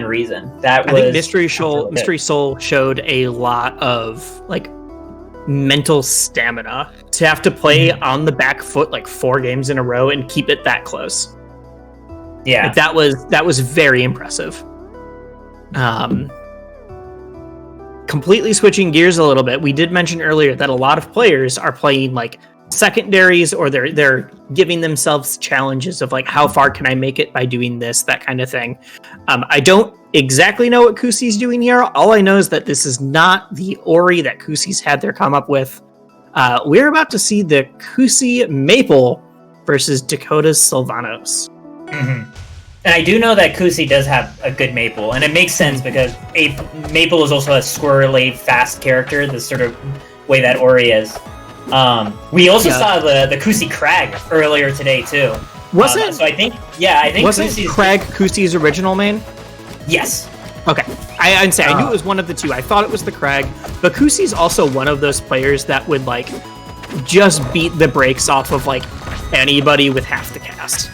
reason. That was, I think Mystery Soul showed a lot of like mental stamina to have to play on the back foot like 4 games in a row and keep it that close. Yeah, like, that was very impressive. Completely switching gears a little bit, we did mention earlier that a lot of players are playing like secondaries, or they're giving themselves challenges of like, how far can I make it by doing this, that kind of thing. I don't exactly know what Kusi's doing here. All I know is that this is not the Ori that Kusi's had their come up with. We're about to see the Kusi Maple versus Dakoda's Sylvanos. Mm-hmm. And I do know that Kusi does have a good Maple, and it makes sense because Maple is also a squirrely, fast character, the sort of way that Ori is. We also saw the Kusi Crag earlier today too. Was it? So I think wasn't Crag Kusi's original main? Yes. Okay. I knew it was one of the two. I thought it was the Crag, but Kusi's also one of those players that would like just beat the brakes off of like anybody with half the cast.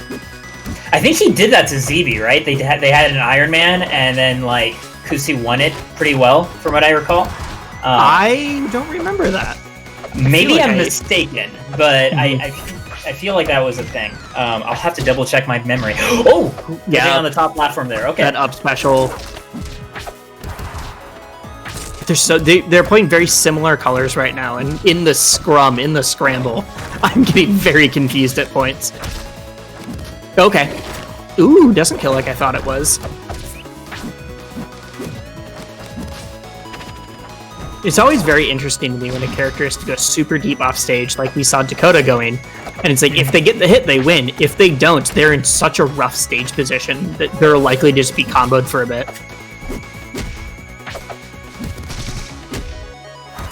I think he did that to ZB, right? They had an Iron Man, and then like Kusi won it pretty well, from what I recall. I don't remember that. Maybe I'm mistaken, but I feel like that was a thing. I'll have to double check my memory. Oh, yeah, on the top platform there. Okay, that up special. They're playing very similar colors right now, and in the scramble, I'm getting very confused at points. Okay. Ooh, doesn't kill like I thought it was. It's always very interesting to me when a character is to go super deep off stage, like we saw Dakoda going. And it's like, if they get the hit, they win. If they don't, they're in such a rough stage position that they're likely to just be comboed for a bit.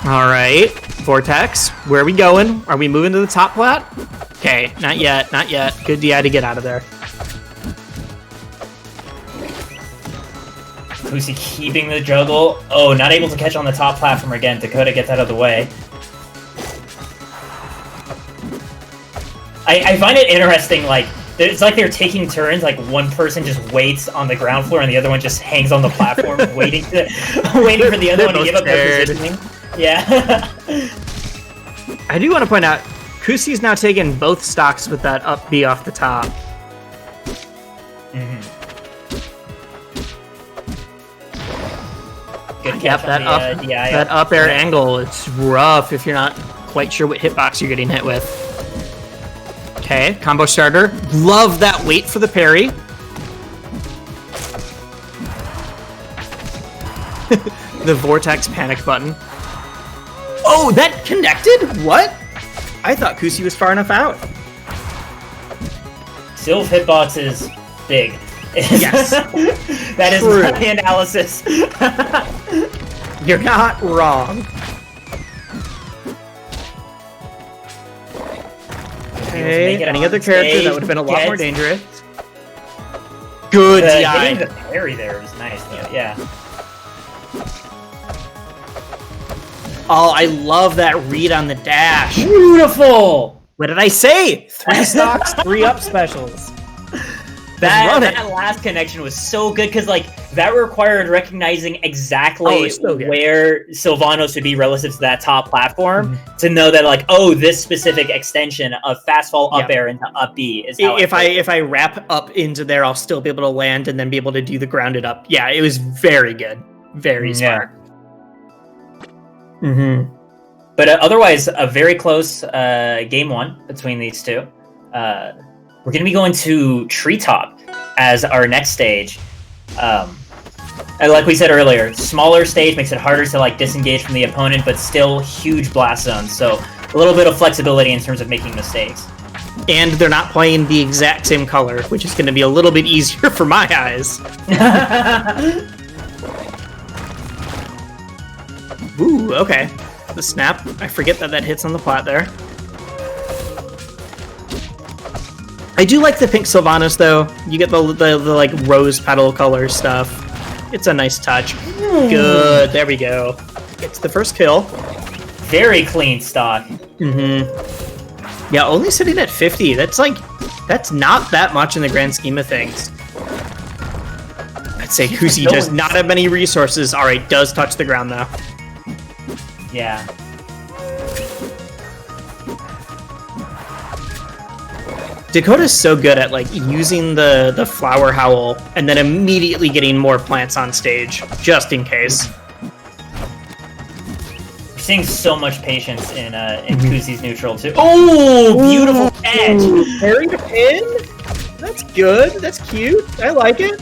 Alright, Vortex, where are we going? Are we moving to the top plat? Okay, not yet, not yet. Good DI to get out of there. Kusi keeping the juggle. Oh, not able to catch on the top platform again. Dakoda gets out of the way. I find it interesting, like, it's like they're taking turns, like one person just waits on the ground floor and the other one just hangs on the platform waiting for the other one to give up their positioning. Yeah. I do want to point out, Kusi's now taking both stocks with that up B off the top. Mm-hmm. Good yep, that up air angle, it's rough if you're not quite sure what hitbox you're getting hit with. Okay, combo starter. Love that wait for the parry. The Vortex panic button. Oh, that connected? What? I thought Kusi was far enough out. Sylv hitbox is big. Yes. That is my analysis. You're not wrong. Okay, any other character that would have been a lot more dangerous. Good DI. Hitting the parry there was nice, though. Yeah. Oh, I love that read on the dash. Beautiful! What did I say? 3 stocks, 3 up specials. That last connection was so good, because like that required recognizing exactly where Sylvanos would be relative to that top platform to know that like, oh, this specific extension of fast fall up air into up B is how if I wrap up into there, I'll still be able to land and then be able to do the grounded up. Yeah, it was very good. Very smart. Mm-hmm. But otherwise, a very close game one between these two. We're going to be going to Treetop as our next stage. And like we said earlier, smaller stage makes it harder to like disengage from the opponent, but still huge blast zones. So a little bit of flexibility in terms of making mistakes. And they're not playing the exact same color, which is going to be a little bit easier for my eyes. Ooh, okay. The snap. I forget that hits on the plat there. I do like the pink Sylvanos, though. You get the like rose petal color stuff. It's a nice touch. Good. There we go. It's the first kill. Very clean stock. Mm-hmm. Yeah, only sitting at 50. That's not that much in the grand scheme of things. I'd say Seems Kusi like no does one's- not have many resources. All right, does touch the ground though. Yeah. Dakota's so good at like using the flower howl and then immediately getting more plants on stage just in case. We're seeing so much patience in Kusi's neutral too. Oh, beautiful catch! Parry to pin? That's good. That's cute. I like it.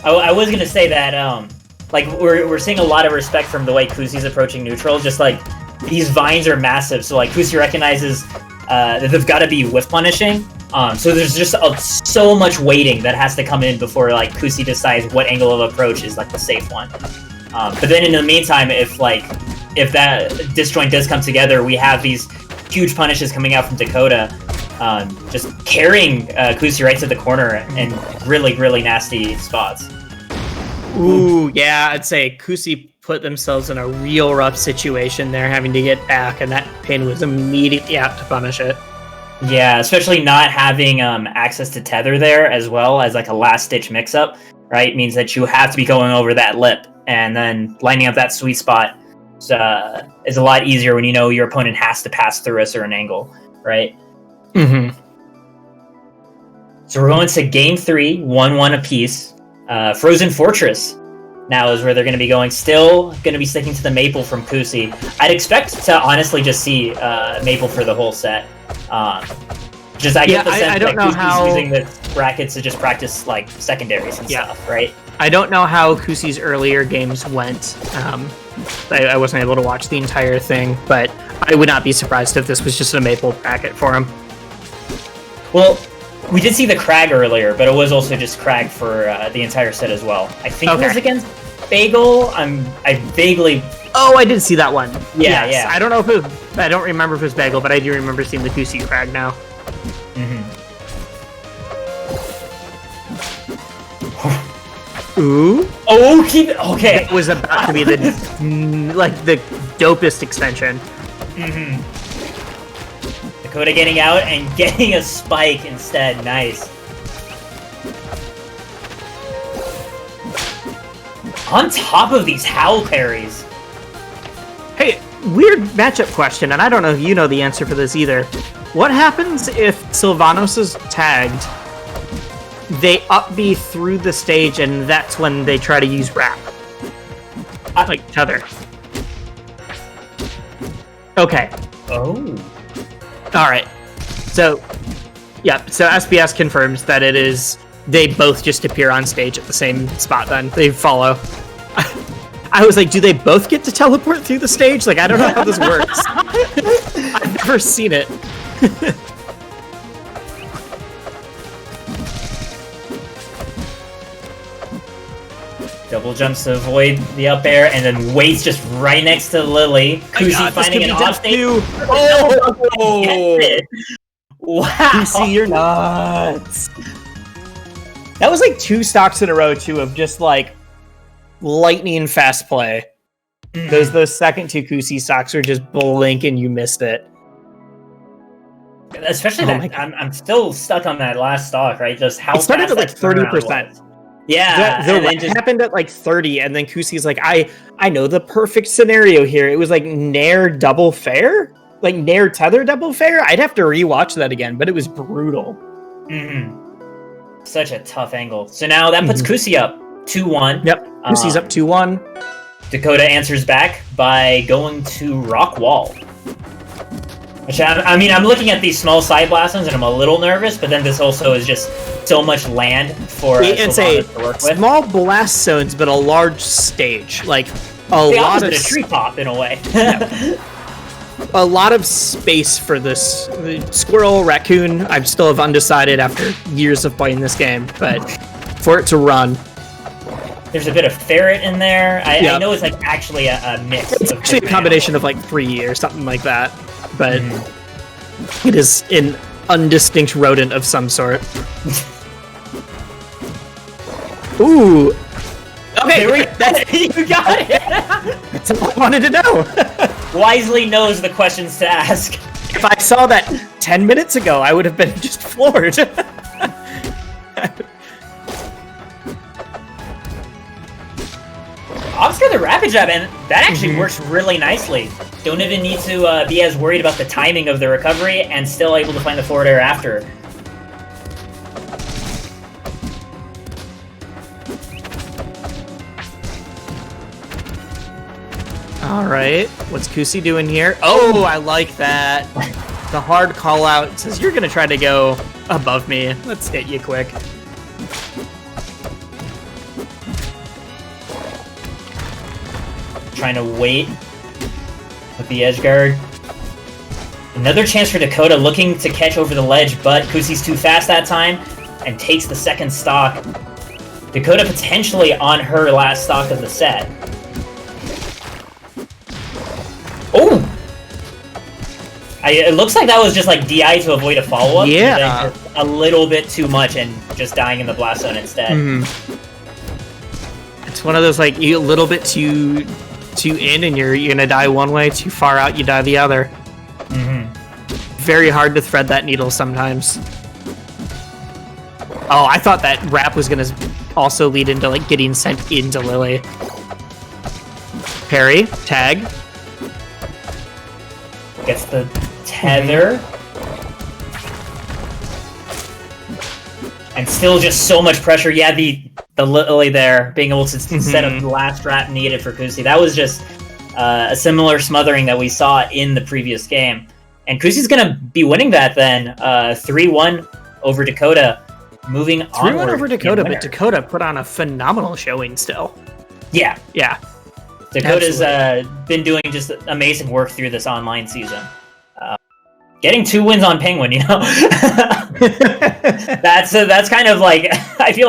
I was gonna say that like we're seeing a lot of respect from the way Kusi's approaching neutral. Just like these vines are massive, so like Kusi recognizes that they've got to be whiff punishing. So there's just so much waiting that has to come in before like Kusi decides what angle of approach is like the safe one. But then in the meantime, if that disjoint does come together, we have these huge punishes coming out from Dakoda, just carrying Kusi right to the corner in really, really nasty spots. Ooh, yeah, I'd say Kusi put themselves in a real rough situation there, having to get back, and that pin was immediately out to punish it. Yeah, especially not having access to tether there as well as like a last-ditch mix-up, right? Means that you have to be going over that lip, and then lining up that sweet spot is a lot easier when you know your opponent has to pass through a certain angle, right? Mm-hmm. So we're going to game 3, 1-1 apiece. Frozen Fortress now is where they're going to be going. Still going to be sticking to the Maple from Kusi. I'd expect to honestly just see Maple for the whole set. I get the sense that Kusi's using the brackets to just practice like secondaries and stuff, right? I don't know how Kusi's earlier games went. I wasn't able to watch the entire thing, but I would not be surprised if this was just a Maple bracket for him. Well, we did see the Crag earlier, but it was also just Crag for the entire set as well. I think it was against Bagel. I vaguely... Oh, I did see that one. Yeah, yes. yeah. I don't know if it was, I don't remember if it was Bagel, but I do remember seeing the Kusi Crag now. Ooh. Oh, keep it. Okay. It was about to be the the dopest extension. Dakoda getting out and getting a spike instead. Nice. On top of these howl parries. Hey, weird matchup question, and I don't know if you know the answer for this either. What happens if Sylvanos is tagged, they up B through the stage, and that's when they try to use wrap? Like tether. Okay. Oh. Alright. So, yeah, so SBS confirms that it is... They both just appear on stage at the same spot then. They follow. I was like, do they both get to teleport through the stage? Like, I don't know how this works. I've never seen it. Double jumps to avoid the up air, and then waits just right next to Lily. Kusi finding an off stage. Oh! Wow! Kusi, you're nuts. That was like 2 stocks in a row, too, of just like lightning fast play. Those second 2 Kusi stocks are just blink and you missed it. Especially I'm still stuck on that last stock, right? Just how it started fast at like 30%. Yeah, the run happened at like 30, and then Kusi's like, I know the perfect scenario here. It was like Nair double fair? Like Nair tether double fair? I'd have to rewatch that again, but it was brutal. Such a tough angle. So now that puts Kusi up 2-1. Yep, Kusi's up 2-1. Dakoda answers back by going to Rock Wall. Which, I mean, I'm looking at these small side blastons and I'm a little nervous, but then this also is just so much land for it's a to work with. Small blast zones, but a large stage. Like, a lot of... a tree top, in a way. A lot of space for this. Squirrel, raccoon, I still have undecided after years of playing this game, but for it to run. There's a bit of ferret in there. I know it's like actually a mix. It's actually a combination of like 3 or something like that, but it is an undistinct rodent of some sort. Ooh. Okay, you got it. That's all I wanted to know. Wisely knows the questions to ask. If I saw that 10 minutes ago, I would have been just floored. for the rapid jab, and that actually works really nicely. Don't even need to be as worried about the timing of the recovery, and still able to find the forward air after. All right, what's Kusi doing here? Oh, I like that. The hard call out says you're gonna try to go above me. Let's hit you quick. Trying to wait with the edge guard. Another chance for Dakoda, looking to catch over the ledge, but Kusi's too fast that time and takes the second stock. Dakoda potentially on her last stock of the set. Oh! It looks like that was just like DI to avoid a follow-up. Yeah. A little bit too much and just dying in the blast zone instead. It's one of those like you a little bit too in and you're gonna die one way, too far out you die the other. Very hard to thread that needle sometimes. Oh, I thought that wrap was gonna also lead into like getting sent into Lily. Parry, tag. Gets the tether. And still just so much pressure. Yeah, the Lily there, being able to set up the last wrap needed for Kusi. That was just a similar smothering that we saw in the previous game. And Kusi's going to be winning that then. 3-1 over Dakoda. Moving on. 3-1 over Dakoda, but Dakoda put on a phenomenal showing still. Yeah. Yeah. Dakoda's been doing just amazing work through this online season. Getting 2 wins on Penguin, you know? That's kind of like, I feel like